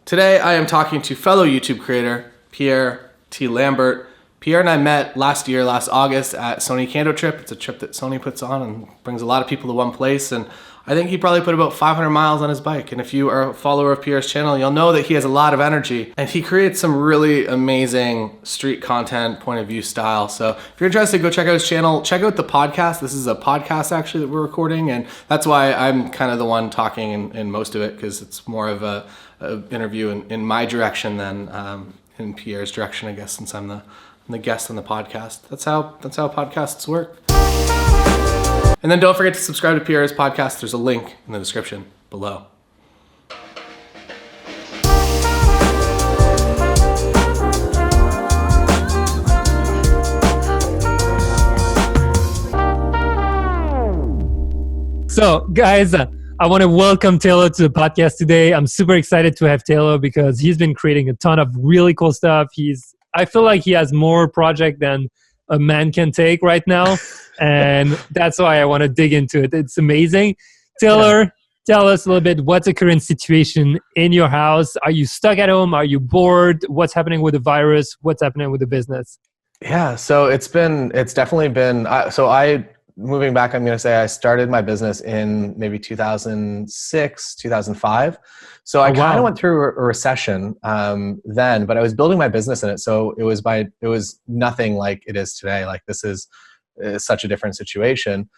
Today I am talking to fellow YouTube creator Pierre T. Lambert. Pierre and I met last August at Sony Cando Trip. It's a trip that Sony puts on and brings a lot of people to one place, and I think he probably put about 500 miles on his bike. And if you are a follower of Pierre's channel, you'll know that he has a lot of energy and he creates some really amazing street content, point of view style. So if you're interested, go check out his channel. Check out the podcast. This is a podcast actually that we're recording, and that's why I'm kind of the one talking in most of it, because it's more of a interview in my direction than in Pierre's direction, I guess, since I'm the guest on the podcast. That's how podcasts work. And then don't forget to subscribe to Pierre's podcast. There's a link in the description below. So guys, I want to welcome Taylor to the podcast today. I'm super excited to have Taylor because he's been creating a ton of really cool stuff. I feel like he has more project than a man can take right now. And that's why I want to dig into it. It's amazing. Taylor, tell us a little bit, what's the current situation in your house? Are you stuck at home? Are you bored? What's happening with the virus? What's happening with the business? Yeah, so it's definitely been, moving back, I'm going to say I started my business in maybe 2006, 2005. So I kind of went through a recession then, but I was building my business in it. So it was nothing like it is today. Like this is such a different situation.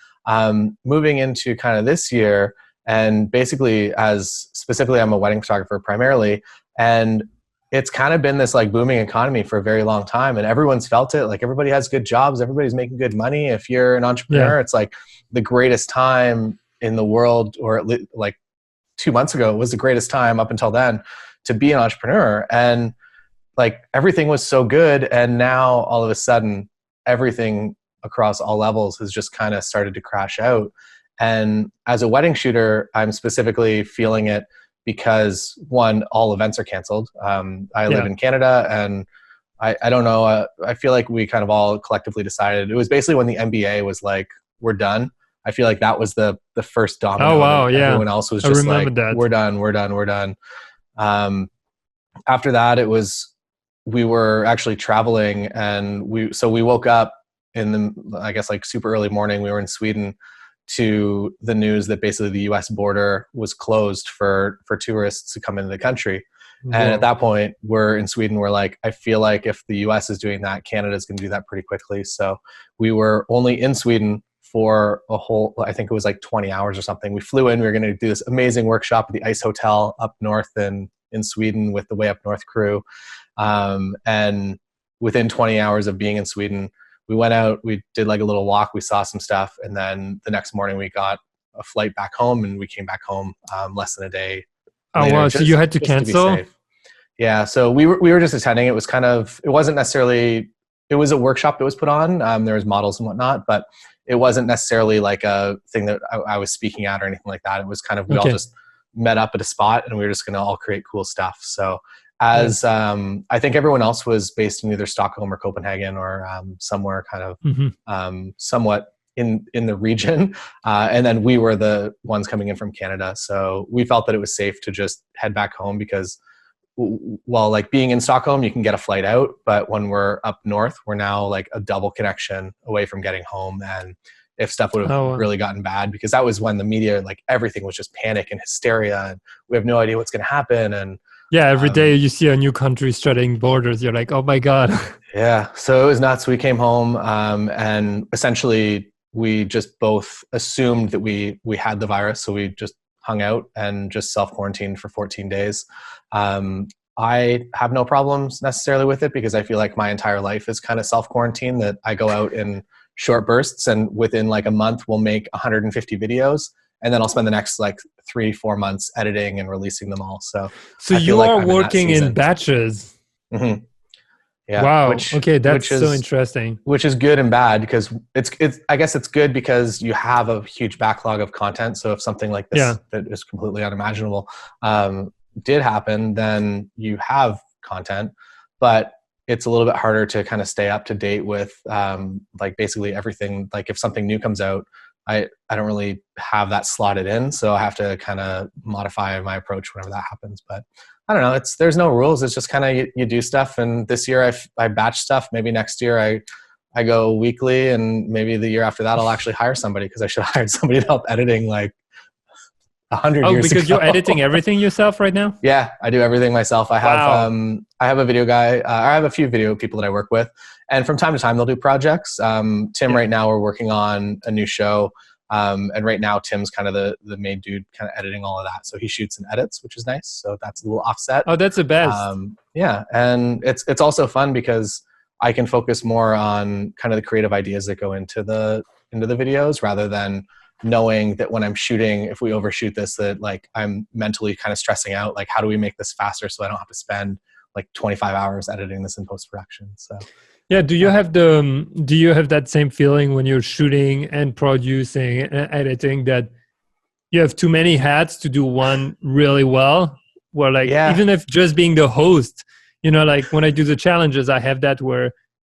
Moving into kind of this year, and basically specifically I'm a wedding photographer primarily, and it's kind of been this like booming economy for a very long time, and everyone's felt it. Like everybody has good jobs, everybody's making good money. If you're an entrepreneur, it's like the greatest time in the world, or at least like 2 months ago, it was the greatest time up until then to be an entrepreneur. And like everything was so good, and now all of a sudden everything across all levels has just kind of started to crash out. And as a wedding shooter, I'm specifically feeling it because one, all events are canceled. I live in Canada, and I don't know. I feel like we kind of all collectively decided, it was basically when the NBA was like, we're done. I feel like that was the first domino. Oh, wow. Yeah. Everyone else was just like, we're done. After that, we were actually traveling, and we woke up in the, I guess like super early morning. We were in Sweden to the news that basically the US border was closed for tourists to come into the country. Whoa. And at that point, we're in Sweden. We're like, I feel like if the US is doing that, Canada's going to do that pretty quickly. So we were only in Sweden for a whole, I think it was like 20 hours or something. We flew in, we were going to do this amazing workshop at the Ice Hotel up north in Sweden with the Way Up North crew. And within 20 hours of being in Sweden, we went out, we did like a little walk, we saw some stuff, and then the next morning we got a flight back home, and we came back home less than a day later. Oh wow, so you had to cancel? Yeah, so we were just attending. It was it wasn't necessarily, it was a workshop that was put on. There was models and whatnot, but it wasn't necessarily like a thing that I was speaking at or anything like that. It was kind of, we all just met up at a spot, and we were just going to all create cool stuff. So I think everyone else was based in either Stockholm or Copenhagen or somewhere kind of somewhat in the region. And then we were the ones coming in from Canada. So we felt that it was safe to just head back home because, well, like being in Stockholm, you can get a flight out. But when we're up north, we're now like a double connection away from getting home. And if stuff would have really gotten bad, because that was when the media, like everything was just panic and hysteria, and we have no idea what's going to happen. And yeah, every day you see a new country shutting borders, you're like, oh my God. Yeah, so it was nuts. We came home and essentially we just both assumed that we had the virus. So we just hung out and just self-quarantined for 14 days. I have no problems necessarily with it because I feel like my entire life is kind of self-quarantine, that I go out in short bursts, and within like a month we'll make 150 videos. And then I'll spend the next like 3-4 months editing and releasing them all. So you are working in batches. Mm-hmm. Yeah. Wow. That's so interesting. Which is good and bad, because I guess it's good because you have a huge backlog of content. So if something like this that is completely unimaginable did happen, then you have content. But it's a little bit harder to kind of stay up to date with like basically everything. Like if something new comes out, I don't really have that slotted in, so I have to kind of modify my approach whenever that happens. But I don't know. There's no rules. It's just kind of you do stuff. And this year I batch stuff. Maybe next year I go weekly, and maybe the year after that I'll actually hire somebody, because I should have hired somebody to help editing like 100 years ago. Oh, because you're editing everything yourself right now? Yeah, I do everything myself. I have a video guy. I have a few video people that I work with, and from time to time they'll do projects. Tim, right now we're working on a new show. And right now Tim's kind of the main dude kind of editing all of that. So he shoots and edits, which is nice. So that's a little offset. Oh, that's the best. Yeah. And it's also fun because I can focus more on kind of the creative ideas that go into the videos, rather than knowing that when I'm shooting, if we overshoot this, that like I'm mentally kind of stressing out, like how do we make this faster so I don't have to spend like 25 hours editing this in post-production. So yeah, do you have that same feeling when you're shooting and producing and editing, that you have too many hats to do one really well? Where like, even if just being the host, you know, like when I do the challenges, I have that where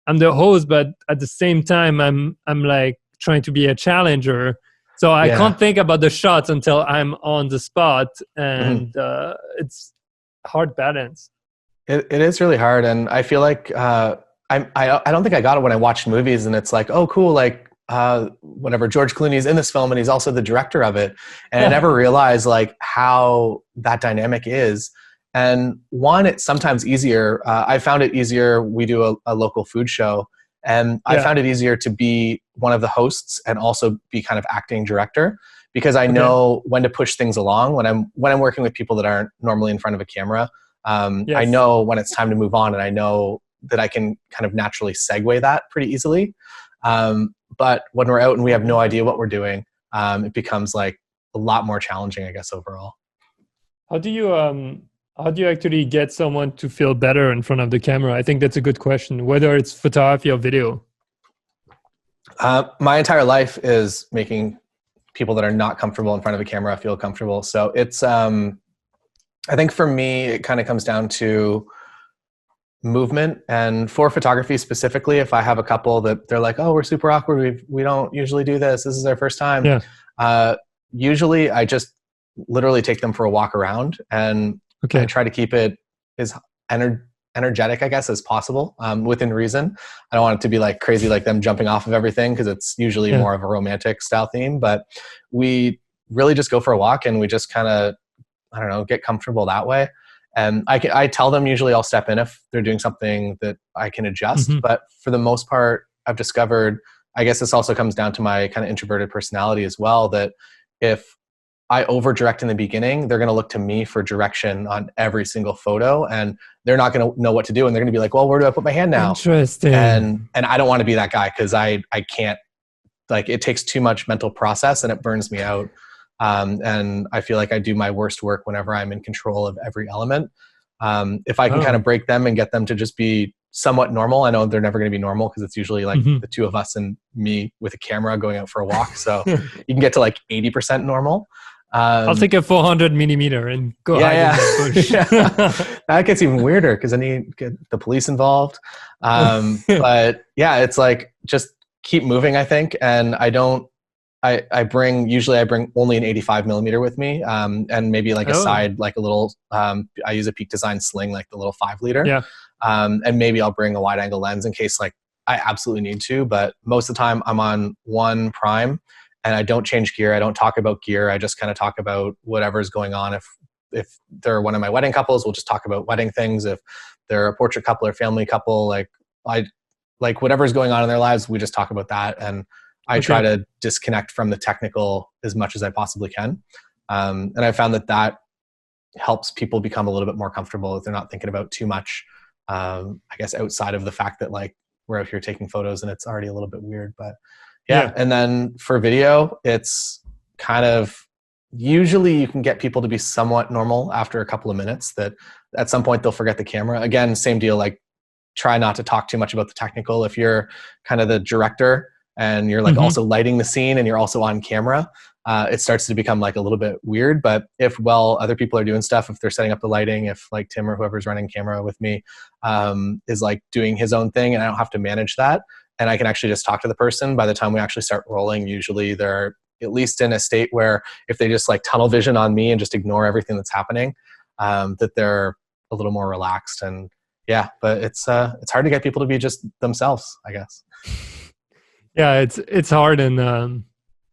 I'm the host, but at the same time I'm like trying to be a challenger. So I can't think about the shots until I'm on the spot, and it's hard balance. It is really hard, and I feel like I don't think I got it when I watched movies, and it's like, oh, cool, like whatever, George Clooney's in this film and he's also the director of it, and I never realized like how that dynamic is. And one, it's sometimes easier. I found it easier. We do a local food show, and I found it easier to be one of the hosts and also be kind of acting director, because I know when to push things along when I'm working with people that aren't normally in front of a camera. I know when it's time to move on, and I know that I can kind of naturally segue that pretty easily. But when we're out and we have no idea what we're doing, it becomes like a lot more challenging, I guess, overall. How do you actually get someone to feel better in front of the camera? I think that's a good question, whether it's photography or video. My entire life is making people that are not comfortable in front of a camera feel comfortable. So it's, I think for me, it kind of comes down to movement. And for photography specifically, if I have a couple that they're like, oh, we're super awkward, we don't usually do this is our first time. Usually I just literally take them for a walk around, and I try to keep it as energetic, I guess, as possible, within reason. I don't want it to be like crazy, like them jumping off of everything, because it's usually more of a romantic style theme. But we really just go for a walk, and we just kind of, I don't know, get comfortable that way. And I tell them, usually I'll step in if they're doing something that I can adjust. But for the most part, I've discovered, I guess this also comes down to my kind of introverted personality as well, that if I over direct in the beginning, they're going to look to me for direction on every single photo, and they're not going to know what to do. And they're going to be like, well, where do I put my hand now? Interesting. And I don't want to be that guy, because I can't, like, it takes too much mental process and it burns me out. And I feel like I do my worst work whenever I'm in control of every element. If I can kind of break them and get them to just be somewhat normal. I know they're never going to be normal, because it's usually like the two of us and me with a camera going out for a walk. So you can get to like 80% normal. I'll take a 400 millimeter and go hide in the bush. That gets even weirder, because then you get the police involved. But yeah, it's like, just keep moving, I think. And I bring only an 85 millimeter with me, and maybe like a side, like a little, I use a Peak Design sling, like the little 5 liter. And maybe I'll bring a wide angle lens in case like I absolutely need to, but most of the time I'm on one prime, and I don't change gear. I don't talk about gear. I just kind of talk about whatever's going on. If they're one of my wedding couples, we'll just talk about wedding things. If they're a portrait couple or family couple, like whatever's going on in their lives, we just talk about that. And I try to disconnect from the technical as much as I possibly can. And I found that helps people become a little bit more comfortable if they're not thinking about too much, I guess, outside of the fact that like we're out here taking photos and it's already a little bit weird. But yeah. And then for video, it's kind of, usually you can get people to be somewhat normal after a couple of minutes, that at some point they'll forget the camera. Again, same deal, like try not to talk too much about the technical. If you're kind of the director and you're like also lighting the scene and you're also on camera, it starts to become like a little bit weird. But if other people are doing stuff, if they're setting up the lighting, if like Tim or whoever's running camera with me is like doing his own thing and I don't have to manage that, and I can actually just talk to the person, by the time we actually start rolling, usually they're at least in a state where if they just like tunnel vision on me and just ignore everything that's happening, that they're a little more relaxed. And yeah, but it's hard to get people to be just themselves, I guess. Yeah, it's hard. And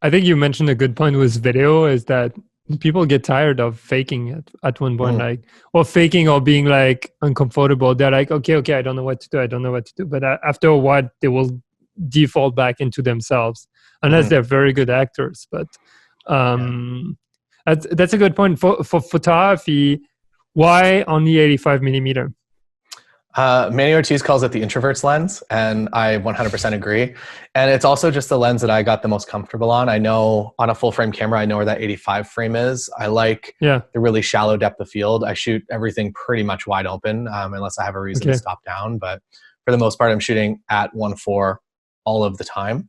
I think you mentioned a good point with video is that people get tired of faking at one point, like, or faking or being like uncomfortable. They're like, okay, I don't know what to do. I don't know what to do. But after a while, they will default back into themselves unless they're very good actors. But that's a good point. For photography, why only 85 millimeter? Manny Ortiz calls it the introvert's lens, and I 100% agree. And it's also just the lens that I got the most comfortable on. I know on a full frame camera, I know where that 85 frame is. I like the really shallow depth of field. I shoot everything pretty much wide open, unless I have a reason to stop down. But for the most part, I'm shooting at 1.4 all of the time.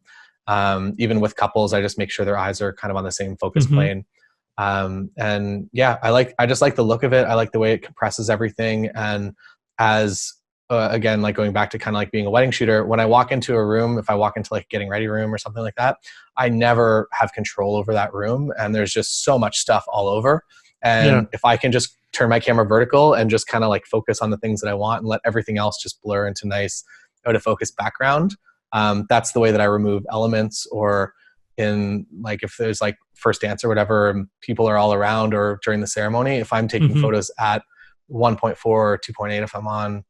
Even with couples, I just make sure their eyes are kind of on the same focus plane. And yeah, I just like the look of it. I like the way it compresses everything. And as again, like going back to kind of like being a wedding shooter, when I walk into a room, if I walk into like getting ready room or something like that, I never have control over that room. And there's just so much stuff all over. And if I can just turn my camera vertical and just kind of like focus on the things that I want and let everything else just blur into nice out of focus background, that's the way that I remove elements. Or in like, if there's like first dance or whatever, and people are all around, or during the ceremony, if I'm taking photos at 1.4 or 2.8, if I'm on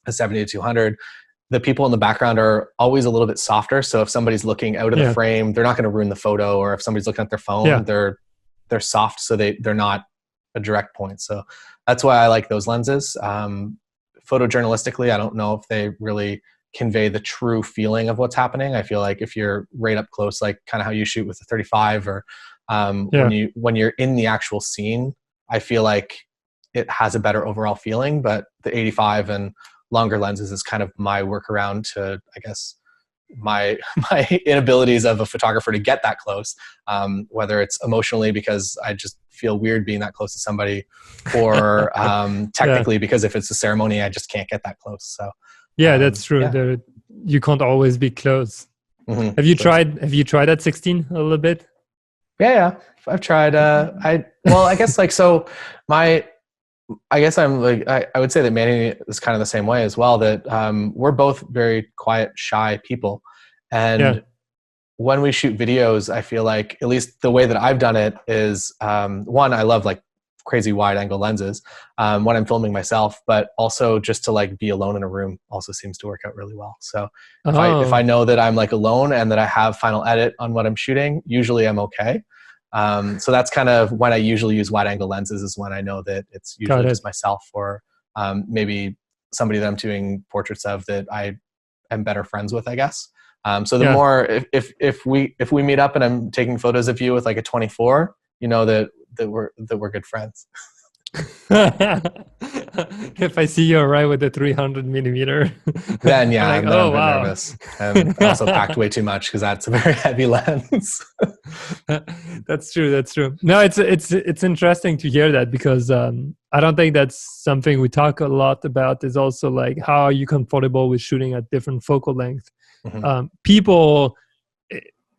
a 70-200, the people in the background are always a little bit softer. So if somebody's looking out of the frame, they're not going to ruin the photo. Or if somebody's looking at their phone, they're soft, so they're not a direct point. So that's why I like those lenses. Photojournalistically, I don't know if they really convey the true feeling of what's happening. I feel like if you're right up close, like kind of how you shoot with the 35, or when you're in the actual scene, I feel like it has a better overall feeling. But the 85 and longer lenses is kind of my workaround to, I guess, my inabilities of a photographer to get that close, whether it's emotionally because I just feel weird being that close to somebody, or technically because if it's a ceremony, I just can't get that close. So that's true. You can't always be close. Have you tried at 16 a little bit? Yeah, I've tried. I guess like, so I guess I'm like, I would say that Manny is kind of the same way as well, that we're both very quiet, shy people. And when we shoot videos, I feel like, at least the way that I've done it is, one, I love like crazy wide angle lenses when I'm filming myself, but also just to like be alone in a room also seems to work out really well. So if I know that I'm like alone and that I have final edit on what I'm shooting, usually I'm okay. So that's kind of when I usually use wide angle lenses, is when I know that it's usually just myself, or maybe somebody that I'm doing portraits of that I am better friends with, I guess. So the more, if we meet up and I'm taking photos of you with like a 24, you know that we're good friends. If I see you arrive with a 300 millimeter, then I'm a bit nervous. And I also packed way too much because that's a very heavy lens. That's true. No, it's interesting to hear that, because I don't think that's something we talk a lot about. Is also like, how are you comfortable with shooting at different focal length? People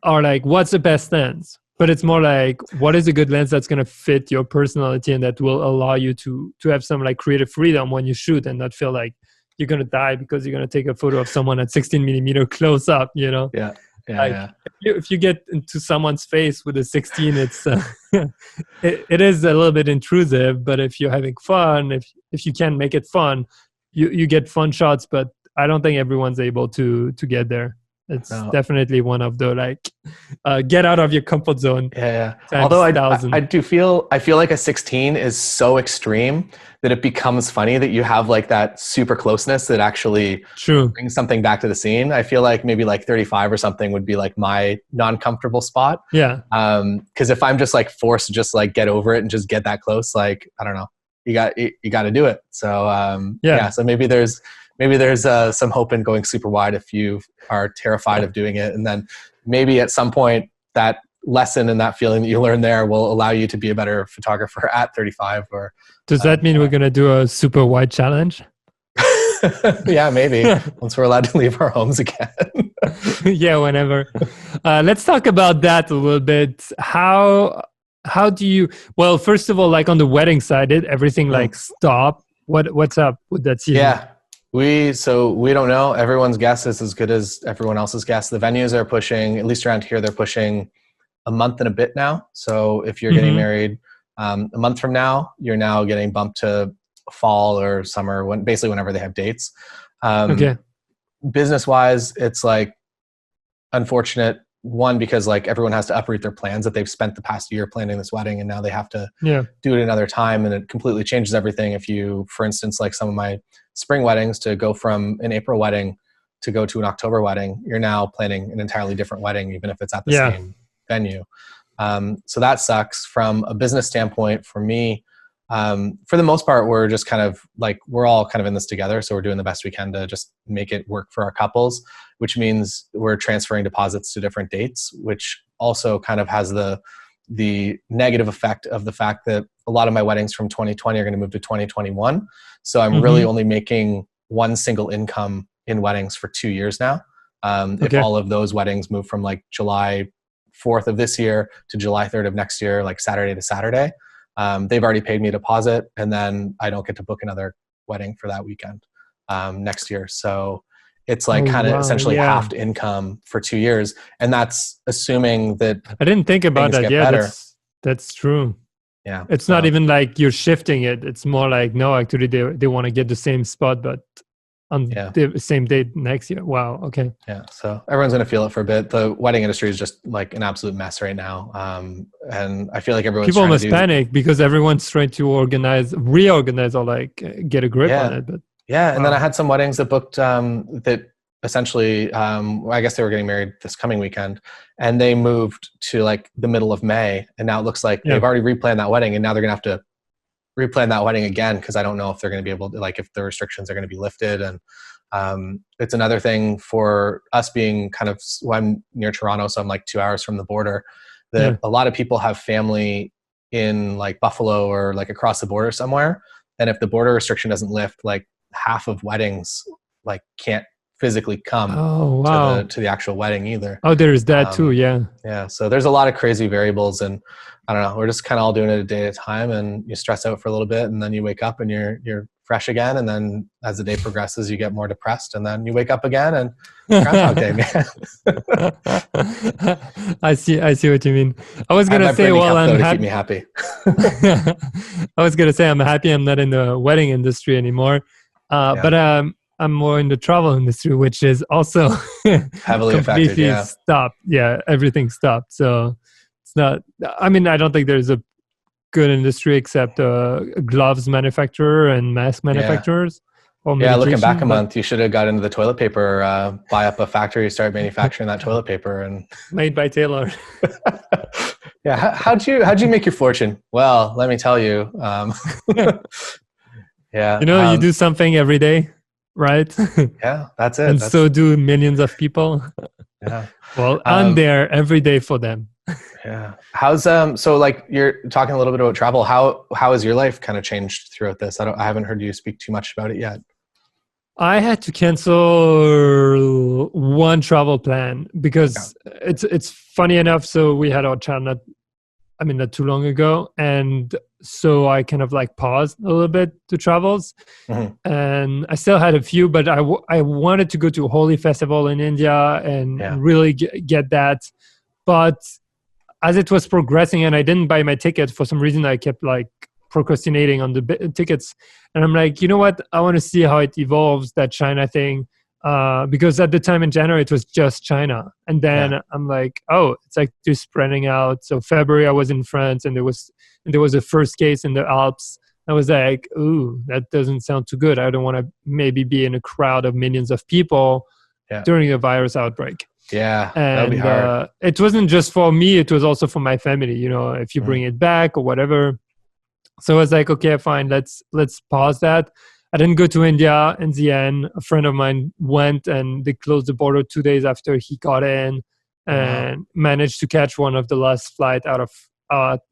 are like, what's the best lens? But it's more like, what is a good lens that's going to fit your personality and that will allow you to have some like creative freedom when you shoot, and not feel like you're going to die because you're going to take a photo of someone at 16 millimeter close up, you know? If you get into someone's face with a 16, it's it is a little bit intrusive. But if you're having fun, if you can make it fun, you get fun shots. But I don't think everyone's able to get there. It's definitely one of the like get out of your comfort zone. Although I feel like a 16 is so extreme that it becomes funny that you have like that super closeness that actually brings something back to the scene. I feel like maybe like 35 or something would be like my non-comfortable spot. Because if I'm just like forced to just like get over it and just get that close, like, I don't know, you got to do it. So so maybe there's some hope in going super wide if you are terrified of doing it. And then maybe at some point that lesson and that feeling that you learn there will allow you to be a better photographer at 35. Or does that mean we're going to do a super wide challenge? Yeah, maybe once we're allowed to leave our homes again. Whenever. Let's talk about that a little bit. How do you, well, first of all, like on the wedding side, did everything like stop What's up with that season? Yeah. We don't know. Everyone's guess is as good as everyone else's guess. The venues are pushing, at least around here, they're pushing a month and a bit now. So if you're getting married a month from now, you're now getting bumped to fall or summer, basically whenever they have dates. Okay. Business wise, it's like unfortunate. One, because like everyone has to uproot their plans that they've spent the past year planning this wedding, and now they have to do it another time, and it completely changes everything. If you, for instance, like some of my spring weddings, to go from an April wedding to go to an October wedding, you're now planning an entirely different wedding, even if it's at the same venue. So that sucks. From a business standpoint, for me, for the most part, we're just kind of like, we're all kind of in this together. So we're doing the best we can to just make it work for our couples, which means we're transferring deposits to different dates, which also kind of has the negative effect of the fact that a lot of my weddings from 2020 are going to move to 2021. So I'm really only making one single income in weddings for 2 years now. If all of those weddings move from like July 4th of this year to July 3rd of next year, like Saturday to Saturday, they've already paid me a deposit, and then I don't get to book another wedding for that weekend next year. So it's like essentially halved income for 2 years. And that's assuming that I didn't think about that. Yeah, that's true. Yeah. It's not even like you're shifting it. It's more like, no, actually they want to get the same spot, but on the same date next year. Wow. Okay. Yeah. So everyone's going to feel it for a bit. The wedding industry is just like an absolute mess right now. And I feel like people almost panic because everyone's trying to reorganize or like get a grip on it. But and then I had some weddings that booked that essentially, I guess they were getting married this coming weekend, and they moved to like the middle of May. And now it looks like they've already replanned that wedding, and now they're going to have to replan that wedding again, because I don't know if they're going to be able to, like, if the restrictions are going to be lifted. And it's another thing for us being kind of, well, I'm near Toronto, so I'm like 2 hours from the border, that a lot of people have family in like Buffalo or like across the border somewhere. And if the border restriction doesn't lift, like half of weddings like can't physically come to the actual wedding either. Oh, there's that too. Yeah. So there's a lot of crazy variables, and I don't know, we're just kind of all doing it a day at a time, and you stress out for a little bit, and then you wake up and you're fresh again. And then as the day progresses, you get more depressed, and then you wake up again and Groundhog Day, man. I see what you mean. I was going to say, well, I'm happy. Keep me happy. I was going to say, I'm happy I'm not in the wedding industry anymore. But I'm more in the travel industry, which is also heavily completely affected. Stopped. Yeah, everything stopped. So it's not. I mean, I don't think there's a good industry except gloves manufacturer and mask manufacturers. Or looking back a month, you should have got into the toilet paper. Buy up a factory, start manufacturing that toilet paper, and made by Taylor. How'd you make your fortune? Well, let me tell you. You do something every day. Right? Yeah, that's it. And so do millions of people. Yeah. Well, I'm there every day for them. Yeah. How's so like you're talking a little bit about travel. How has your life kind of changed throughout this? I haven't heard you speak too much about it yet. I had to cancel one travel plan because it's funny enough. So we had our child not too long ago, and so I kind of like paused a little bit to travels, and I still had a few, but I wanted to go to Holi Festival in India and really get that. But as it was progressing and I didn't buy my ticket, for some reason I kept like procrastinating on the tickets. And I'm like, you know what? I want to see how it evolves, that China thing. Because at the time in January, it was just China. And then I'm like, oh, it's like just spreading out. So February I was in France, and there was a first case in the Alps. I was like, ooh, that doesn't sound too good. I don't want to maybe be in a crowd of millions of people during a virus outbreak. Yeah, and that'd be hard. It wasn't just for me, it was also for my family, if you bring it back or whatever. So I was like, okay, fine, let's pause that. I didn't go to India in the end. A friend of mine went, and they closed the border 2 days after he got in, and managed to catch one of the last flight out of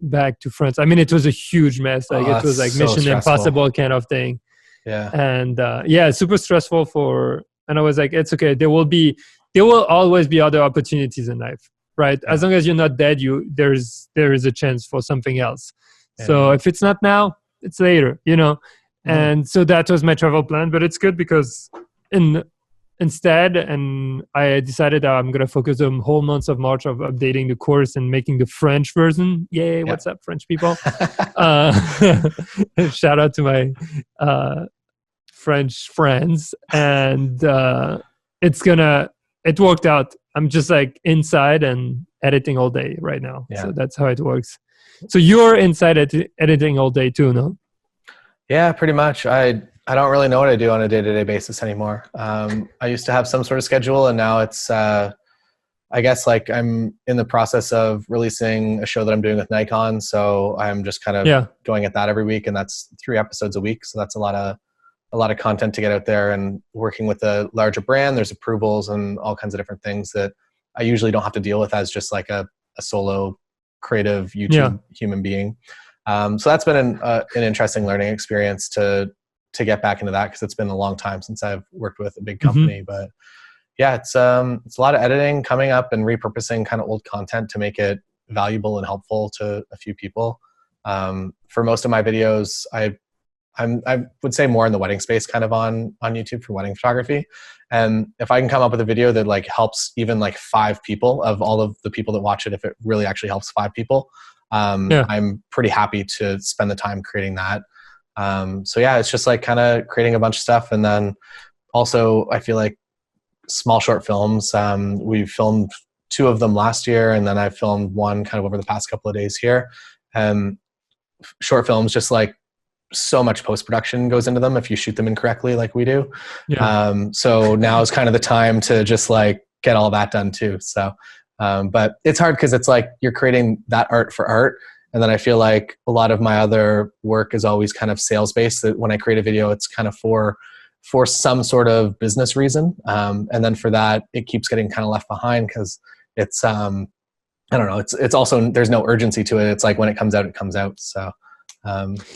back to France. I mean, it was a huge mess. Like it was like so Mission stressful. Impossible kind of thing. Yeah. And super stressful and I was like, it's okay. There will always be other opportunities in life, right? Yeah. As long as you're not dead, there is a chance for something else. Yeah. So if it's not now, it's later, And so that was my travel plan, but it's good because instead, and I decided that I'm going to focus on whole months of March of updating the course and making the French version. Yay, what's up, French people? Shout out to my French friends. And it worked out. I'm just like inside and editing all day right now. Yeah. So that's how it works. So you're inside editing all day too, no? Yeah, pretty much. I don't really know what I do on a day-to-day basis anymore. I used to have some sort of schedule, and now it's, I guess, like I'm in the process of releasing a show that I'm doing with Nikon. So I'm just kind of going at that every week, and that's 3 episodes a week. So that's a lot of content to get out there, and working with a larger brand. There's approvals and all kinds of different things that I usually don't have to deal with as just like a solo creative YouTube human being. So that's been an interesting learning experience to get back into that, because it's been a long time since I've worked with a big company. But yeah, it's a lot of editing, coming up and repurposing kind of old content to make it valuable and helpful to a few people. For most of my videos, I would say more in the wedding space, kind of on YouTube for wedding photography. And if I can come up with a video that like helps even like 5 people of all of the people that watch it, if it really actually helps 5 people, I'm pretty happy to spend the time creating that. So yeah, it's just like kind of creating a bunch of stuff. And then also I feel like small short films, we filmed 2 of them last year, and then I filmed 1 kind of over the past couple of days here. Short films, just like so much post-production goes into them if you shoot them incorrectly like we do. So now is kind of the time to just like get all that done too. So but it's hard because it's like you're creating that art for art. And then I feel like a lot of my other work is always kind of sales-based, that when I create a video, it's kind of for some sort of business reason. And then for that, it keeps getting kind of left behind because it's, I don't know, it's also, there's no urgency to it. It's like when it comes out, it comes out. So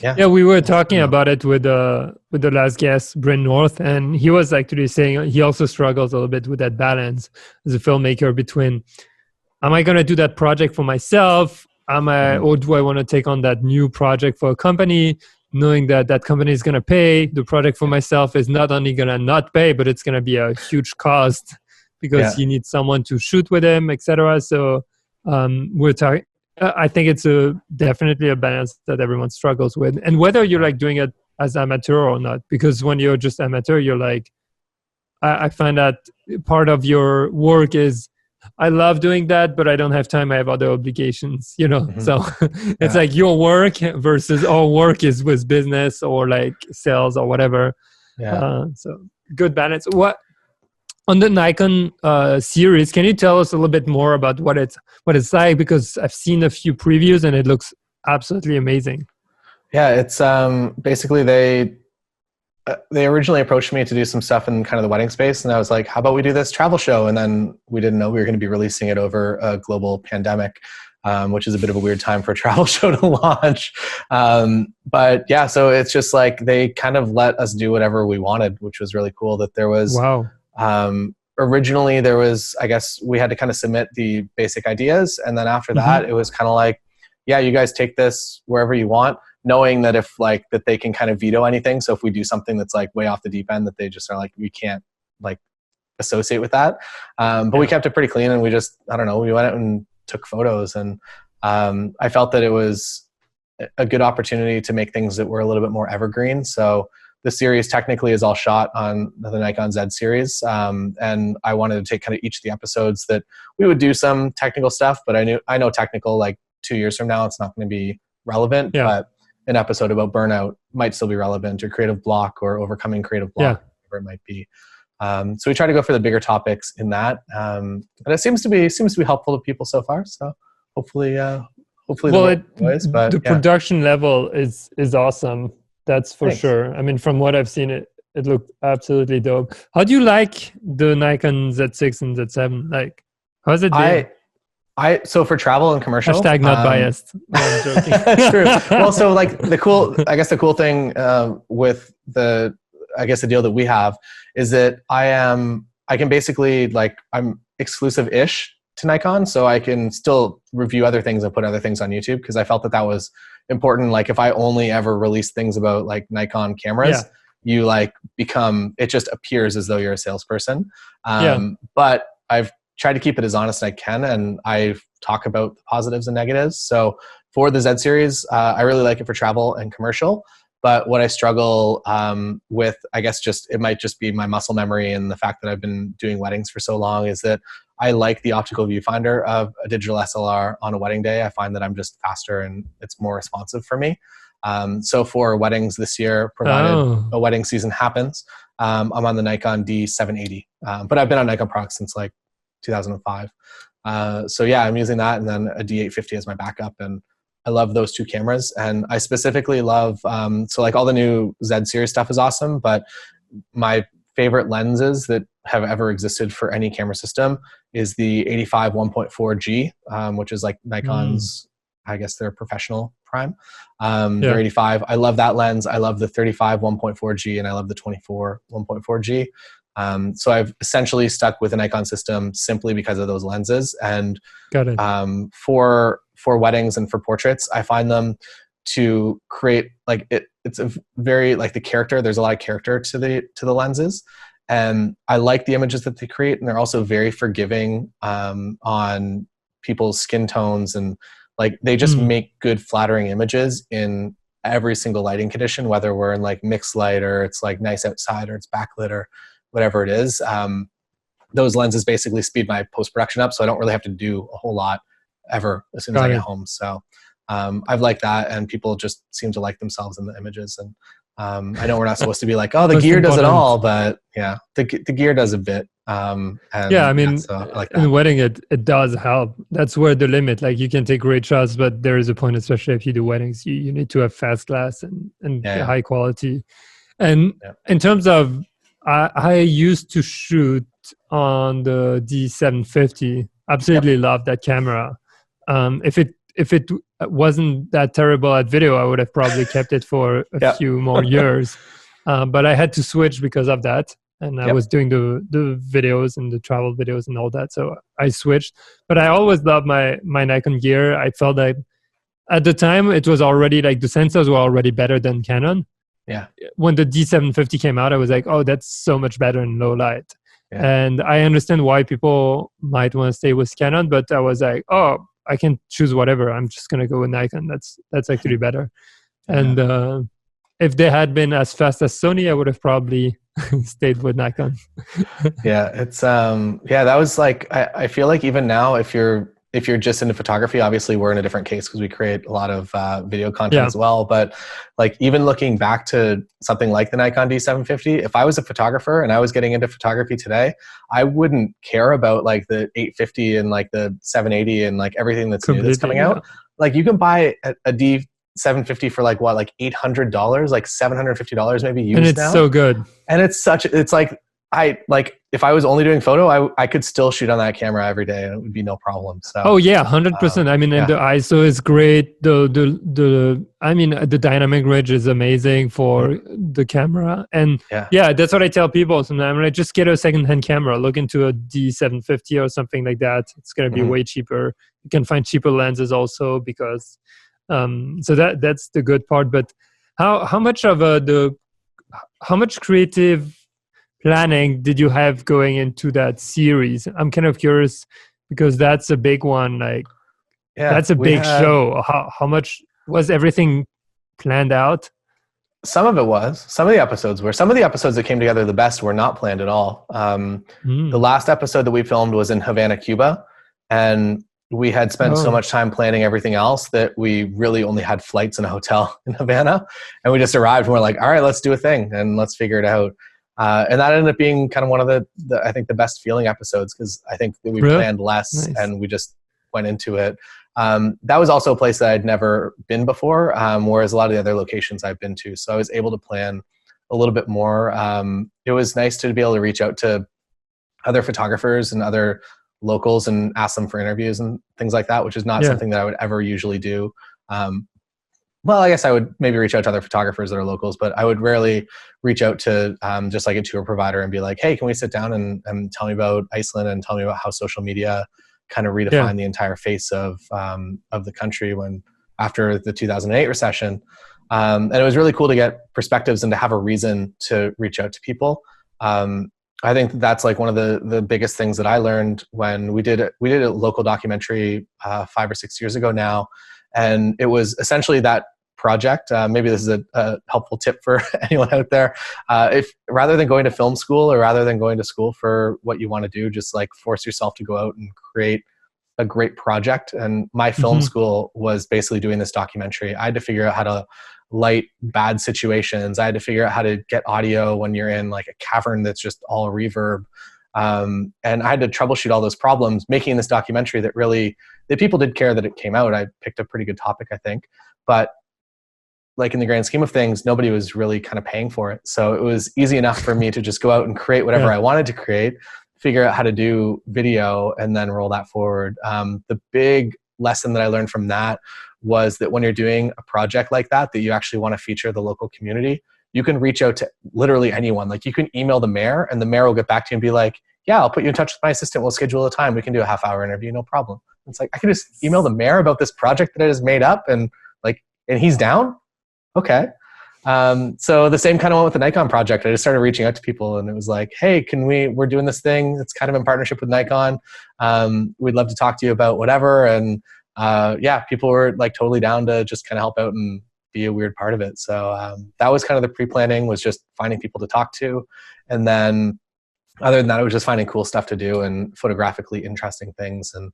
yeah, we were talking about it with the last guest, Bryn North, and he was actually saying he also struggles a little bit with that balance as a filmmaker between, am I going to do that project for myself? Or do I want to take on that new project for a company, knowing that that company is going to pay? The project for myself is not only going to not pay, but it's going to be a huge cost because you need someone to shoot with him, etc. So we're talking. I think it's definitely a balance that everyone struggles with, and whether you're like doing it as amateur or not. Because when you're just amateur, you're like, I find that part of your work is, I love doing that, but I don't have time. I have other obligations, you know. So it's like your work versus our work is with business or like sales or whatever. So good balance. What on the Nikon series? Can you tell us a little bit more about what it's like? Because I've seen a few previews and it looks absolutely amazing. Yeah, it's basically they originally approached me to do some stuff in kind of the wedding space, and I was like, how about we do this travel show? And then we didn't know we were going to be releasing it over a global pandemic, which is a bit of a weird time for a travel show to launch. But yeah, so it's just like they kind of let us do whatever we wanted, which was really cool. That there was, originally there was, I guess we had to kind of submit the basic ideas. And then after that, it was kind of like, yeah, you guys take this wherever you want, knowing that if like that they can kind of veto anything. So if we do something that's like way off the deep end, that they just are like, we can't like associate with that. But we kept it pretty clean, and we just, I don't know, we went out and took photos, and I felt that it was a good opportunity to make things that were a little bit more evergreen. So the series technically is all shot on the Nikon Z series. And I wanted to take kind of each of the episodes that we would do some technical stuff, but I know technical, like 2 years from now, it's not going to be relevant, but an episode about burnout might still be relevant, or creative block, or overcoming creative block, whatever it might be. So we try to go for the bigger topics in that. And it seems to be helpful to people so far. So hopefully the production level is awesome. That's for sure. I mean, from what I've seen, it looked absolutely dope. How do you like the Nikon Z6 and Z7? Like, how's it been? So for travel and commercial, # not biased. No, I'm joking. True. Well, so like the cool thing with the deal that we have is that I can basically, like, I'm exclusive-ish to Nikon, so I can still review other things and put other things on YouTube, because I felt that that was important. Like if I only ever release things about like Nikon cameras, you like become, it just appears as though you're a salesperson. But I've tried to keep it as honest as I can, and I talk about the positives and negatives. So for the Z series, I really like it for travel and commercial. But what I struggle with, I guess it might just be my muscle memory and the fact that I've been doing weddings for so long, is that I like the optical viewfinder of a digital SLR on a wedding day. I find that I'm just faster and it's more responsive for me. So for weddings this year, provided a wedding season happens, I'm on the Nikon D780. But I've been on Nikon products since like 2005. So yeah, I'm using that, and then a D850 as my backup. And I love those two cameras. And I specifically love, so like all the new Z series stuff is awesome, but my favorite lenses that have ever existed for any camera system is the 85 1.4G, which is like Nikon's, I guess their professional prime. They're 85. I love that lens. I love the 35 1.4G, and I love the 24 1.4G. So I've essentially stuck with a Nikon system simply because of those lenses. And for weddings and for portraits, I find them to create like it's a very like the character. There's a lot of character to the lenses, and I like the images that they create. And they're also very forgiving on people's skin tones, and like they just make good flattering images in every single lighting condition, whether we're in like mixed light or it's like nice outside or it's backlit or whatever it is. Those lenses basically speed my post-production up, so I don't really have to do a whole lot ever as soon as I get home. So I've liked that, and people just seem to like themselves in the images. And I know we're not supposed to be like, oh, the gear does it all, but yeah, the gear does a bit. And yeah, I mean, so I like that. in wedding, it does help. That's where the limit, like you can take great shots, but there is a point, especially if you do weddings, you need to have fast glass and high quality. And in terms of, I used to shoot on the D750. Absolutely love that camera. If it wasn't that terrible at video, I would have probably kept it for a few more years. But I had to switch because of that. And I was doing the videos and the travel videos and all that. So I switched. But I always loved my Nikon gear. I felt like at the time, it was already like the sensors were already better than Canon. Yeah. When the D750 came out, I was like, oh, that's so much better in low light. Yeah. And I understand why people might want to stay with Canon, but I was like, oh, I can choose whatever. I'm just going to go with Nikon. That's actually better. And if they had been as fast as Sony, I would have probably stayed with Nikon. Yeah, it's that was like, I feel like even now, if you're just into photography, obviously we're in a different case because we create a lot of video content as well. But like even looking back to something like the Nikon D750, if I was a photographer and I was getting into photography today, I wouldn't care about like the 850 and like the 780 and like everything that's new that's coming out. Like you can buy a D750 for like what, like $800, like $750 maybe used now. And it's so good. And it's like, if I was only doing photo, I could still shoot on that camera every day and it would be no problem. So. Oh yeah, 100%. I mean, and the ISO is great. The dynamic range is amazing for the camera. And that's what I tell people sometimes. Like, just get a secondhand camera. Look into a D750 or something like that. It's going to be way cheaper. You can find cheaper lenses also because, so that's the good part. But how much of how much creative planning did you have going into that series? I'm kind of curious because that's a big one. Like, that's a big show. How much was everything planned out? Some of it was. Some of the episodes were. Some of the episodes that came together the best were not planned at all. The last episode that we filmed was in Havana, Cuba, and we had spent so much time planning everything else that we really only had flights and a hotel in Havana, and we just arrived and we're like, all right, let's do a thing and let's figure it out. And that ended up being kind of one of the I think the best feeling episodes because I think that we planned less and we just went into it. That was also a place that I'd never been before, whereas a lot of the other locations I've been to. So I was able to plan a little bit more. It was nice to be able to reach out to other photographers and other locals and ask them for interviews and things like that, which is not something that I would ever usually do. Well, I guess I would maybe reach out to other photographers that are locals, but I would rarely reach out to just like a tour provider and be like, hey, can we sit down and tell me about Iceland and tell me about how social media kind of redefine the entire face of the country after the 2008 recession. And it was really cool to get perspectives and to have a reason to reach out to people. I think that's like one of the biggest things that I learned when we did a local documentary 5 or 6 years ago now. And it was essentially that project. Maybe this is a helpful tip for anyone out there. If rather than going to film school or rather than going to school for what you want to do, just like force yourself to go out and create a great project. And my film school was basically doing this documentary. I had to figure out how to light bad situations. I had to figure out how to get audio when you're in like a cavern that's just all reverb. And I had to troubleshoot all those problems, making this documentary that people did care that it came out. I picked a pretty good topic, I think. But like in the grand scheme of things, nobody was really kind of paying for it. So it was easy enough for me to just go out and create whatever I wanted to create, figure out how to do video, and then roll that forward. The big lesson that I learned from that was that when you're doing a project like that you actually want to feature the local community, you can reach out to literally anyone. Like you can email the mayor and the mayor will get back to you and be like, yeah, I'll put you in touch with my assistant. We'll schedule a time. We can do a half-hour interview, no problem. It's like, I can just email the mayor about this project that I just made up and he's down. Okay. So the same kind of went with the Nikon project. I just started reaching out to people and it was like, hey, we're doing this thing. It's kind of in partnership with Nikon. We'd love to talk to you about whatever. And people were like totally down to just kind of help out and be a weird part of it. So that was kind of the pre-planning, was just finding people to talk to. And then other than that, it was just finding cool stuff to do and photographically interesting things. And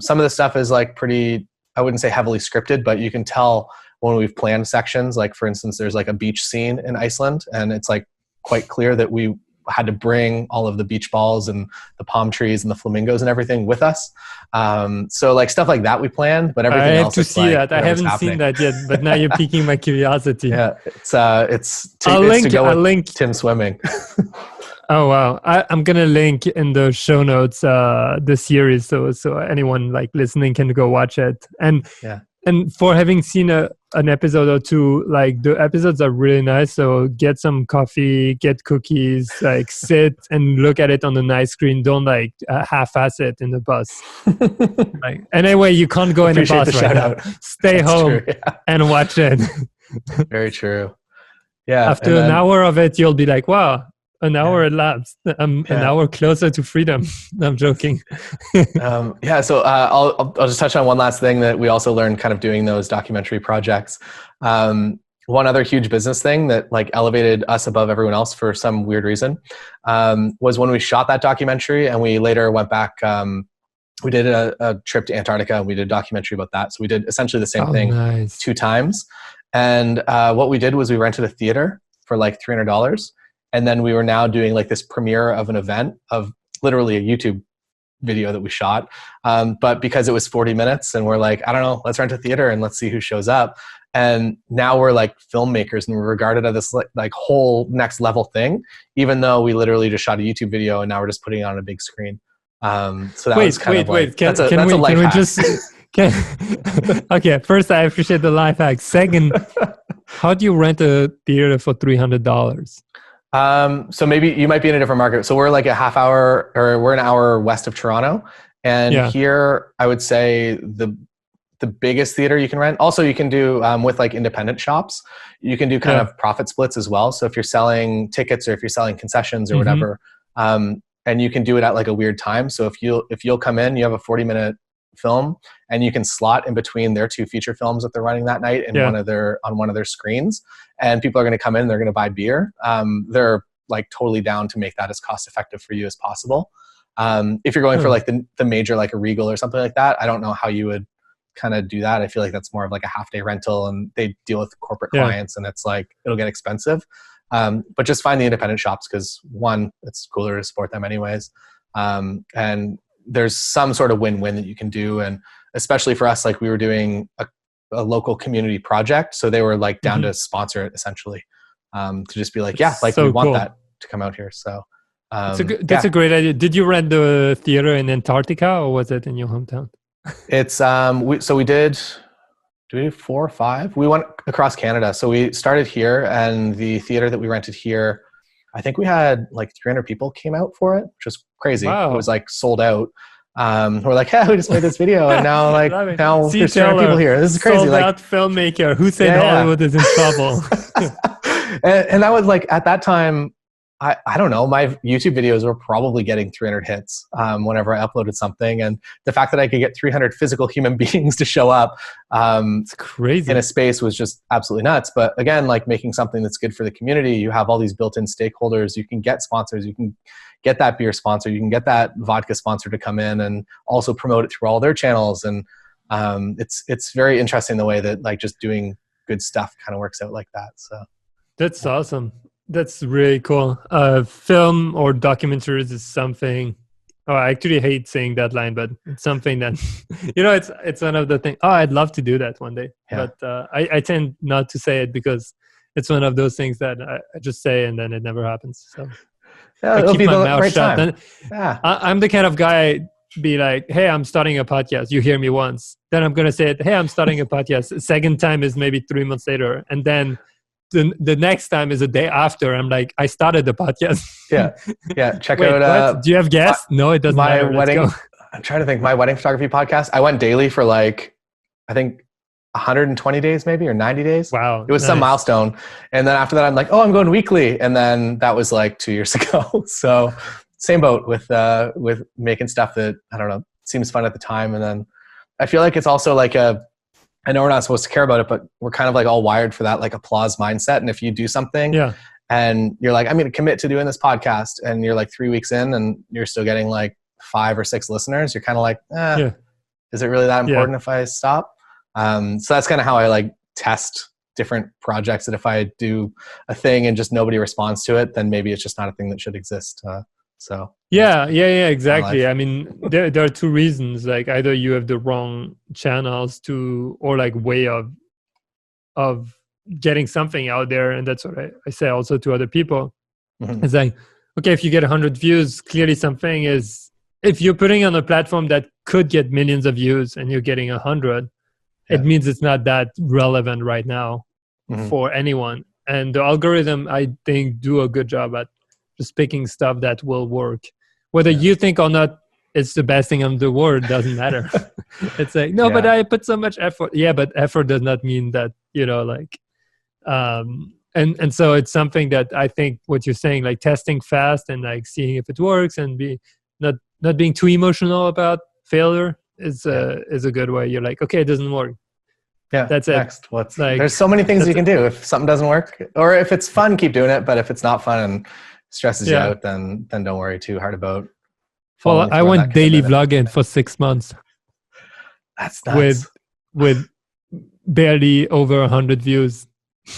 some of the stuff is like pretty, I wouldn't say heavily scripted, but you can tell when we've planned sections. Like for instance, there's like a beach scene in Iceland and it's like quite clear that we had to bring all of the beach balls and the palm trees and the flamingos and everything with us. So like stuff like that we planned, but everything else. I have to see that. I haven't seen that yet, but now you're piquing my curiosity. Yeah, it's to go with Tim swimming. Oh wow! I'm gonna link in the show notes the series, so anyone like listening can go watch it. And for having seen an episode or two, like the episodes are really nice. So get some coffee, get cookies, like sit and look at it on the nice screen. Don't like half-ass it in the bus. Like anyway, you can't go in the bus right now. Stay home and watch it. Very true. Yeah. After an hour of it, you'll be like, wow. An hour elapsed. I'm an hour closer to freedom. I'm joking. So I'll just touch on one last thing that we also learned kind of doing those documentary projects. One other huge business thing that like elevated us above everyone else for some weird reason was when we shot that documentary and we later went back. We did a trip to Antarctica and we did a documentary about that. So we did essentially the same thing 2 times. And what we did was we rented a theater for like $300. And then we were now doing like this premiere of an event of literally a YouTube video that we shot. But because it was 40 minutes and we're like, I don't know, let's rent a theater and let's see who shows up. And now we're like filmmakers and we're regarded as this like whole next level thing, even though we literally just shot a YouTube video and now we're just putting it on a big screen. So that was kind of like, that's a life hack. Okay, first I appreciate the life hack. Second, how do you rent a theater for $300? So maybe you might be in a different market. So we're like we're an hour west of Toronto. And here I would say the biggest theater you can rent. Also you can do, with like independent shops, you can do kind of profit splits as well. So if you're selling tickets or if you're selling concessions or whatever, and you can do it at like a weird time. So if you'll come in, you have a 40-minute film and you can slot in between their 2 feature films that they're running that night in on one of their screens, and people are going to come in, they're going to buy beer. They're like totally down to make that as cost effective for you as possible. If you're going for like the major, like a Regal or something like that, I don't know how you would kind of do that. I feel like that's more of like a half-day rental and they deal with corporate clients and it's like, it'll get expensive. But just find the independent shops because one, it's cooler to support them anyways. And there's some sort of win-win that you can do. And especially for us, like we were doing a local community project. So they were like down to sponsor it essentially, to just be like, we want that to come out here. So that's a great idea. Did you rent the theater in Antarctica or was it in your hometown? It's, we did 4 or 5? We went across Canada. So we started here and the theater that we rented here, I think we had like 300 people came out for it, which was crazy. Wow. It was like sold out. who are like, "Yeah, we just made this video, and now now See, there's 200 people here. This is crazy." Sold like out filmmaker who said Hollywood is in trouble. and that was like at that time. I don't know. My YouTube videos were probably getting 300 hits whenever I uploaded something, and the fact that I could get 300 physical human beings to show up, it's crazy in a space was just absolutely nuts. But again, like making something that's good for the community, you have all these built-in stakeholders. You can get sponsors. You can get that beer sponsor. You can get that vodka sponsor to come in and also promote it through all their channels. And it's very interesting the way that like just doing good stuff kind of works out like that. So that's awesome. That's really cool. Film or documentaries is something. Oh, I actually hate saying that line, but it's something that it's one of the things. Oh, I'd love to do that one day, but I tend not to say it because it's one of those things that I just say and then it never happens. So I keep my mouth shut. And I'm the kind of guy be like, "Hey, I'm starting a podcast." You hear me once, then I'm gonna say it. "Hey, I'm starting a podcast." Second time is maybe 3 months later, and then the next time is a day after. I'm like, I started the podcast. Check Wait, out do you have guests? No, it doesn't my matter. wedding. I'm trying to think. My wedding photography podcast, I went daily for like I think 120 days maybe, or 90 days. Wow, it was some milestone. And then after that I'm like, oh, I'm going weekly, and then that was like 2 years ago. So same boat with making stuff that I don't know seems fun at the time. And then I feel like it's also like I know we're not supposed to care about it, but we're kind of like all wired for that like applause mindset. And if you do something and you're like, I'm going to commit to doing this podcast, and you're like 3 weeks in and you're still getting like 5 or 6 listeners, you're kind of like, is it really that important if I stop? So that's kind of how I like test different projects, that if I do a thing and just nobody responds to it, then maybe it's just not a thing that should exist. Exactly. I mean, there are 2 reasons. Like either you have the wrong channels or like way of getting something out there, and that's what I say also to other people. It's like, okay, if you get 100 views, clearly something is. If you're putting on a platform that could get millions of views and you're getting 100, it means it's not that relevant right now for anyone. And the algorithm, I think, do a good job at just picking stuff that will work. Whether you think or not it's the best thing in the world, doesn't matter. It's like, no, but I put so much effort. Yeah, but effort does not mean that, and so it's something that I think what you're saying, like testing fast and like seeing if it works and not being too emotional about failure is a good way. You're like, okay, it doesn't work. Yeah, that's next. There's so many things you can do. If something doesn't work, or if it's fun, keep doing it. But if it's not fun and stresses you out, then don't worry too hard about. Well, I went daily vlogging for 6 months. That's nuts. With barely over 100 views.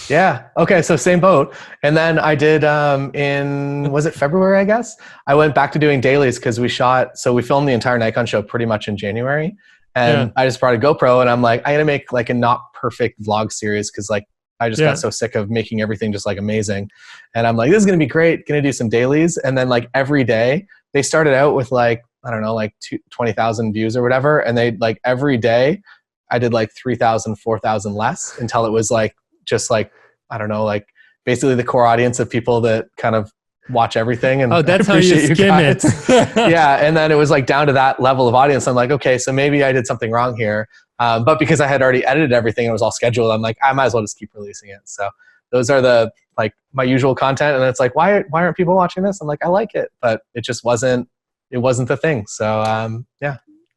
Yeah. Okay. So same boat. And then I did was it February, I guess? I went back to doing dailies because we filmed the entire Nikon show pretty much in January. And I just brought a GoPro and I'm like, I'm going to make like a not perfect vlog series because like I just got so sick of making everything just like amazing. And I'm like, this is going to be great. Going to do some dailies. And then like every day they started out with like, I don't know, like 20,000 views or whatever. And they like every day I did like 3,000, 4,000 less until it was like, just like, I don't know, like basically the core audience of people that kind of watch everything. And that's how you skim it. Yeah. And then it was like down to that level of audience. I'm like, okay, so maybe I did something wrong here. But because I had already edited everything and it was all scheduled, I'm like, I might as well just keep releasing it. So those are the, like my usual content. And it's like, why aren't people watching this? I'm like, I like it, but it just wasn't the thing. So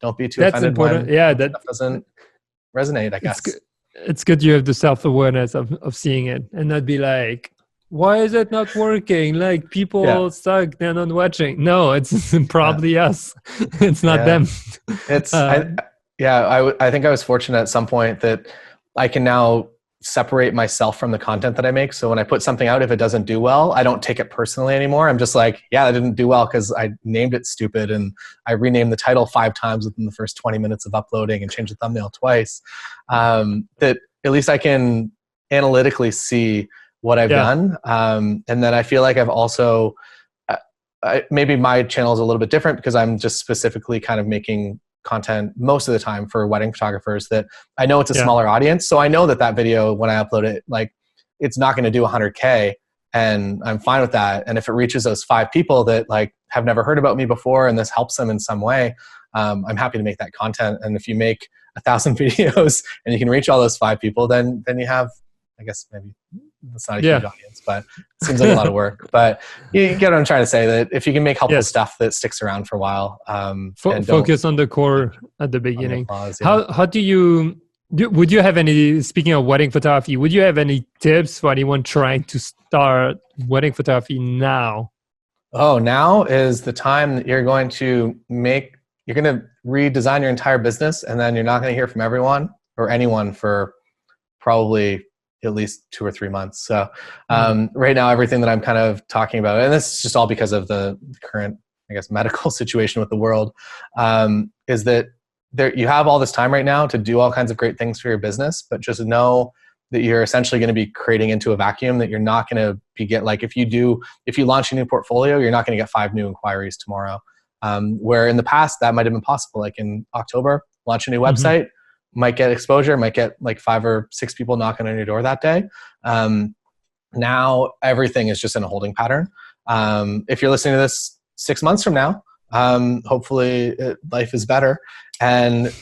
don't be too offended. That's important. That doesn't resonate, I guess. It's good you have the self-awareness of seeing it and not be like, why is it not working? Like people suck, they're not watching. No, it's probably us. It's not them. It's I think I was fortunate at some point that I can now separate myself from the content that I make. So when I put something out, if it doesn't do well, I don't take it personally anymore. I'm just like, that didn't do well because I named it stupid and I renamed the title 5 times within the first 20 minutes of uploading and changed the thumbnail twice. That at least I can analytically see what I've done. And then I feel like I've also, maybe my channel is a little bit different because I'm just specifically kind of making content most of the time for wedding photographers that I know it's a smaller audience. So I know that video, when I upload it, like it's not going to do 100K and I'm fine with that. And if it reaches those 5 people that like have never heard about me before and this helps them in some way, I'm happy to make that content. And if you make 1,000 videos and you can reach all those 5 people, then you have, I guess maybe that's not a huge audience, but it seems like a lot of work. But you get what I'm trying to say, that if you can make helpful stuff that sticks around for a while, and focus on the core at the beginning. How do you, would you have any, speaking of wedding photography, would you have any tips for anyone trying to start wedding photography now? Oh, now is the time that you're going to redesign your entire business, and then you're not going to hear from everyone or anyone for probably at least 2 or 3 months. So right now, everything that I'm kind of talking about, and this is just all because of the current, I guess, medical situation with the world, is that you have all this time right now to do all kinds of great things for your business, but just know that you're essentially going to be creating into a vacuum, that you're not going to like, if you launch a new portfolio, you're not going to get 5 new inquiries tomorrow. Where in the past that might've been possible. Like in October, launch a new website, might get exposure, might get like 5 or 6 people knocking on your door that day. Now everything is just in a holding pattern. If you're listening to this 6 months from now, hopefully life is better. And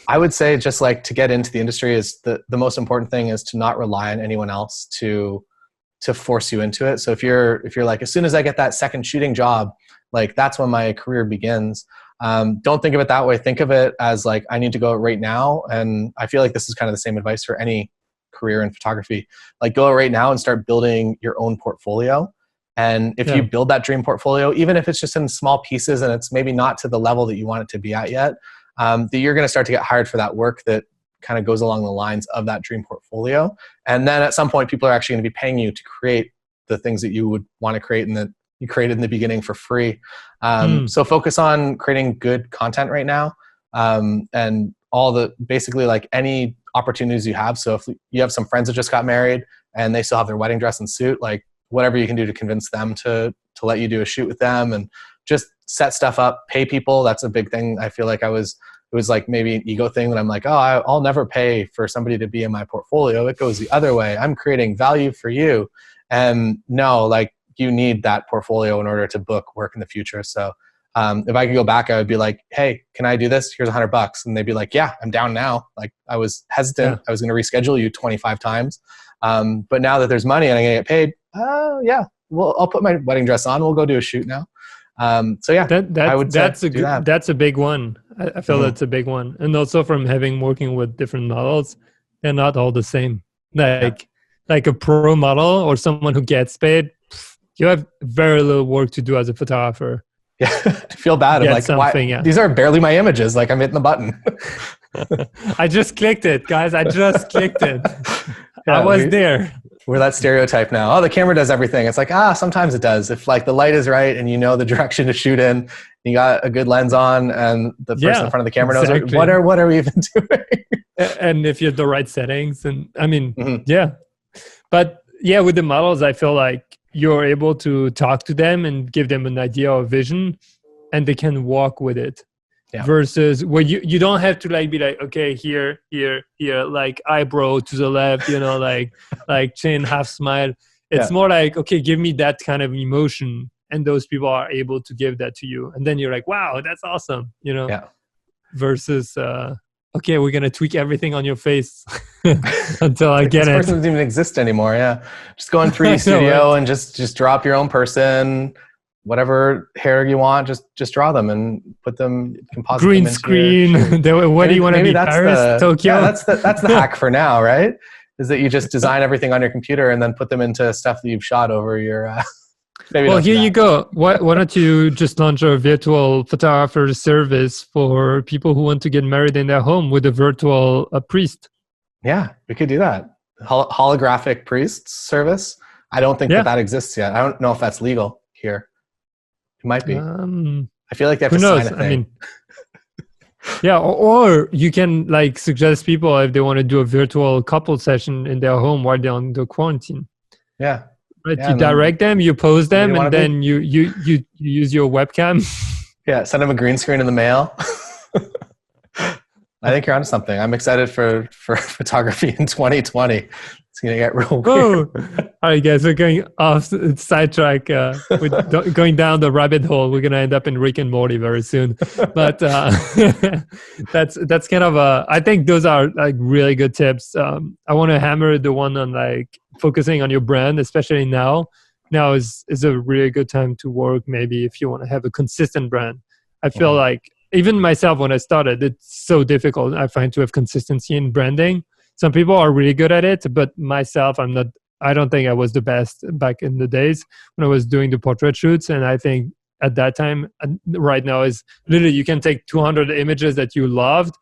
I would say, just like, to get into the industry, is the most important thing is to not rely on anyone else to force you into it. So if you're like, as soon as I get that second shooting job, like, that's when my career begins. Don't think of it that way. Think of it as like, I need to go right now. And I feel like this is kind of the same advice for any career in photography. Like, go right now and start building your own portfolio. And if you build that dream portfolio, even if it's just in small pieces and it's maybe not to the level that you want it to be at yet, that you're going to start to get hired for that work that kind of goes along the lines of that dream portfolio. And then at some point, people are actually going to be paying you to create the things that you would want to create and that you created in the beginning for free. So focus on creating good content right now, and basically like any opportunities you have. So if you have some friends that just got married and they still have their wedding dress and suit, like, whatever you can do to convince them to let you do a shoot with them, and just set stuff up, pay people. That's a big thing. I feel like it was like maybe an ego thing that I'm like, oh, I'll never pay for somebody to be in my portfolio. It goes the other way. I'm creating value for you. And no, like, you need that portfolio in order to book work in the future. So if I could go back, I would be like, hey, can I do this? Here's $100. And they'd be like, yeah, I'm down now. Like, I was hesitant. I was going to reschedule you 25 times. But now that there's money and I'm going to get paid, yeah, well, I'll put my wedding dress on. We'll go do a shoot now. So yeah, that's a big one. I feel that's a big one. And also from working with different models, they're not all the same. Like a pro model or someone who gets paid, you have very little work to do as a photographer. Yeah, I feel bad. I'm like, why? These are barely my images. Like, I'm hitting the button. I just clicked it, guys. I just clicked it. I was there. We're that stereotype now. Oh, the camera does everything. It's like, sometimes it does. If like the light is right and you know the direction to shoot in, you got a good lens on, and the person in front of the camera knows what are we even doing? And if you have the right settings, and I mean, but with the models, I feel like you're able to talk to them and give them an idea or vision, and they can walk with it. Yeah. Versus where you don't have to like be like, okay, here, like eyebrow to the left, like chin, half smile. It's more like, okay, give me that kind of emotion, and those people are able to give that to you, and then you're like, wow, that's awesome, Versus, okay, we're gonna tweak everything on your face until I get it. This person doesn't even exist anymore. Yeah, just go in 3D Studio and just drop your own person. Whatever hair you want, just draw them and put them, composite green them screen. What do you want to be? Paris, Tokyo? Yeah, that's the hack for now, right? Is that you just design everything on your computer and then put them into stuff that you've shot over your. Well, here you go. Why don't you just launch a virtual photographer service for people who want to get married in their home with a virtual priest? Yeah, we could do that. Holographic priest service. I don't think that exists yet. I don't know if that's legal here. It might be. I feel like they have to sign a thing. I mean, or you can like suggest people if they want to do a virtual couple session in their home while they're on the quarantine. Yeah. Right. You direct them, you pose them, and then you use your webcam. Yeah. Send them a green screen in the mail. I think you're onto something. I'm excited for photography in 2020. It's going to get real Oh, weird. all right, guys, we're going off sidetrack. Going down the rabbit hole. We're gonna end up in Rick and Morty very soon. But that's kind of I think those are like really good tips. I want to hammer the one on like focusing on your brand, especially now. Now is a really good time to work. Maybe if you want to have a consistent brand. I feel like even myself when I started, it's so difficult. I find to have consistency in branding. Some people are really good at it, but myself, I'm not. I don't think I was the best back in the days when I was doing the portrait shoots. And I think at that time, right now is literally you can take 200 images that you loved,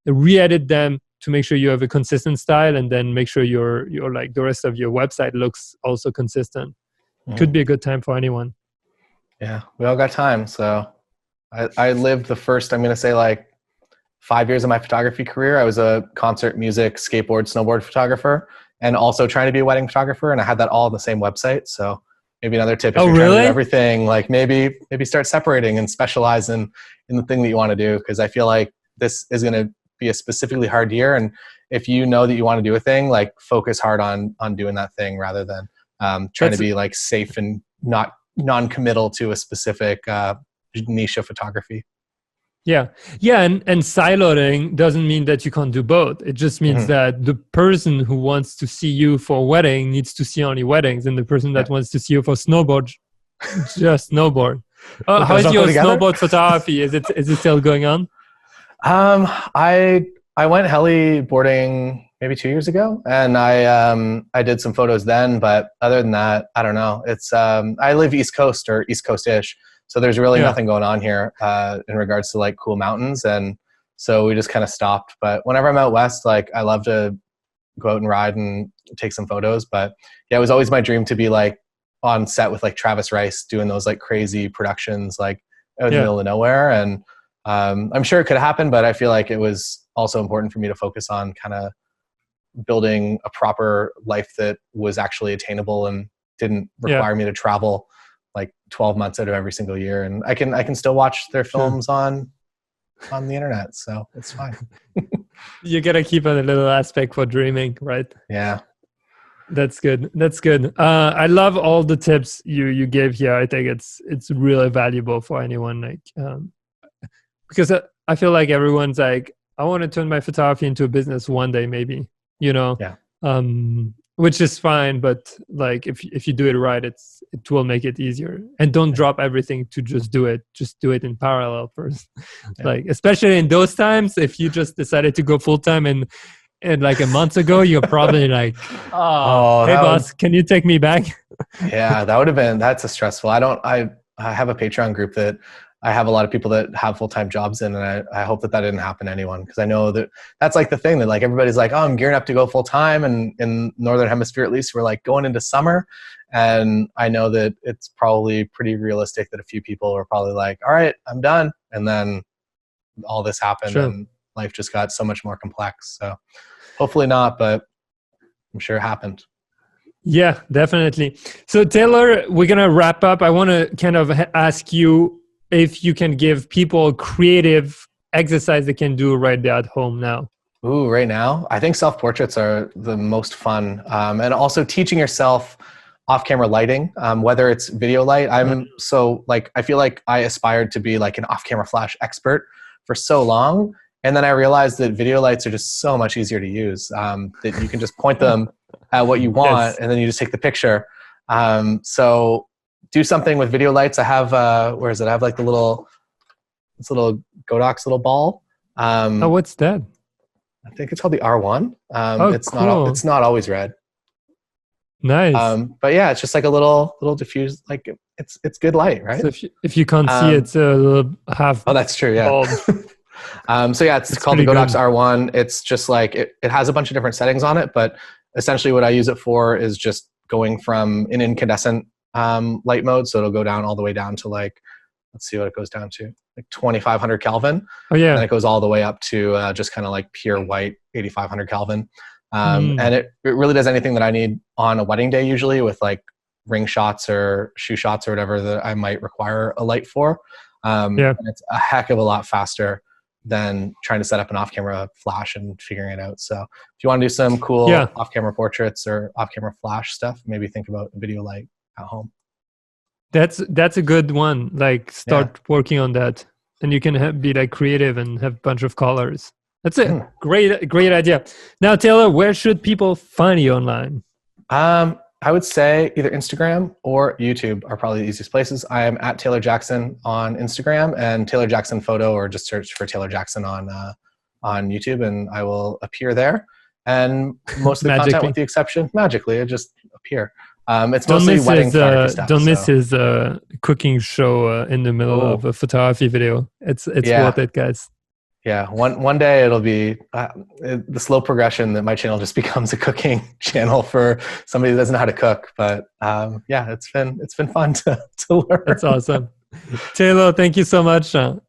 re-edit them to make sure you have a consistent style, and then make sure your like the rest of your website looks also consistent. Could be a good time for anyone. Yeah, we all got time. So I lived the first, I'm going to say like 5 years of my photography career. I was a concert, music, skateboard, snowboard photographer, and also trying to be a wedding photographer. And I had that all on the same website. So maybe another tip, if you're trying to do everything, like maybe start separating and specialize in the thing that you want to do. Because I feel like this is going to be a specifically hard year. And if you know that you want to do a thing, like focus hard on doing that thing rather than trying to be like safe and not non-committal to a specific niche of photography. Yeah. And siloing doesn't mean that you can't do both. It just means that the person who wants to see you for a wedding needs to see only weddings, and the person that wants to see you for snowboard, just snowboard. How is your snowboard photography? Is it still going on? I went heli boarding maybe 2 years ago, and I did some photos then, but other than that, I don't know. It's I live East Coast or East Coast-ish. So there's really nothing going on here in regards to like cool mountains. And so we just kind of stopped. But whenever I'm out west, like I love to go out and ride and take some photos. But yeah, it was always my dream to be like on set with like Travis Rice doing those like crazy productions like out in the middle of nowhere. And I'm sure it could happen, but I feel like it was also important for me to focus on kind of building a proper life that was actually attainable and didn't require me to travel like 12 months out of every single year. And I can still watch their films on the internet. So it's fine. You got to keep on a little aspect for dreaming, right? Yeah. That's good. That's good. I love all the tips you gave here. I think it's really valuable for anyone. Like, because I feel like everyone's like, I want to turn my photography into a business one day, maybe, you know? Yeah. Which is fine, but like if you do it right, it will make it easier. And don't drop everything to just do it. Just do it in parallel first. Like especially in those times, if you just decided to go full time and like a month ago, you're probably like, hey boss, can you take me back? Yeah, that's a stressful. I have a Patreon group that I have a lot of people that have full-time jobs in, and I hope that didn't happen to anyone, because I know that that's like the thing that like everybody's like, oh, I'm gearing up to go full-time, and in Northern Hemisphere at least, we're like going into summer, and I know that it's probably pretty realistic that a few people are probably like, all right, I'm done, and then all this happened and life just got so much more complex. So hopefully not, but I'm sure it happened. Yeah, definitely. So Taylor, we're gonna wrap up. I want to kind of ask you if you can give people a creative exercise they can do right there at home now. Ooh, right now? I think self-portraits are the most fun. And also teaching yourself off-camera lighting, whether it's video light. I feel like I aspired to be like an off-camera flash expert for so long. And then I realized that video lights are just so much easier to use, that you can just point them at what you want, and then you just take the picture. So do something with video lights. I have, where is it? I have like this little Godox little ball. What's that? I think it's called the R1. Cool. It's not always red. Nice. But yeah, it's just like a little diffuse, like it's good light, right? So if you can't see, it's a little half. Oh, that's true. Yeah. So yeah, it's called the Godox R1. It's just like, it has a bunch of different settings on it, but essentially what I use it for is just going from an incandescent light mode. So it'll go down all the way down to like, let's see what it goes down to, like 2500 Kelvin. Oh yeah. And then it goes all the way up to just kind of like pure white 8500 Kelvin. And it really does anything that I need on a wedding day, usually with like ring shots or shoe shots or whatever that I might require a light for. And it's a heck of a lot faster than trying to set up an off-camera flash and figuring it out. So if you want to do some cool off-camera portraits or off-camera flash stuff, maybe think about a video light at home. That's a good one. Like start working on that, and you can be like creative and have a bunch of colors. That's it. Great idea. Now, Taylor, where should people find you online? I would say either Instagram or YouTube are probably the easiest places. I am at Taylor Jackson on Instagram, and Taylor Jackson Photo, or just search for Taylor Jackson on YouTube, and I will appear there. And most of the content, with the exception, magically, it just appear. It's mostly wedding photography stuff. Don't miss his cooking show in the middle of a photography video. It's worth it, guys. Yeah, one day it'll be the slow progression that my channel just becomes a cooking channel for somebody that doesn't know how to cook. But it's been fun to learn. That's awesome. Taylor, thank you so much.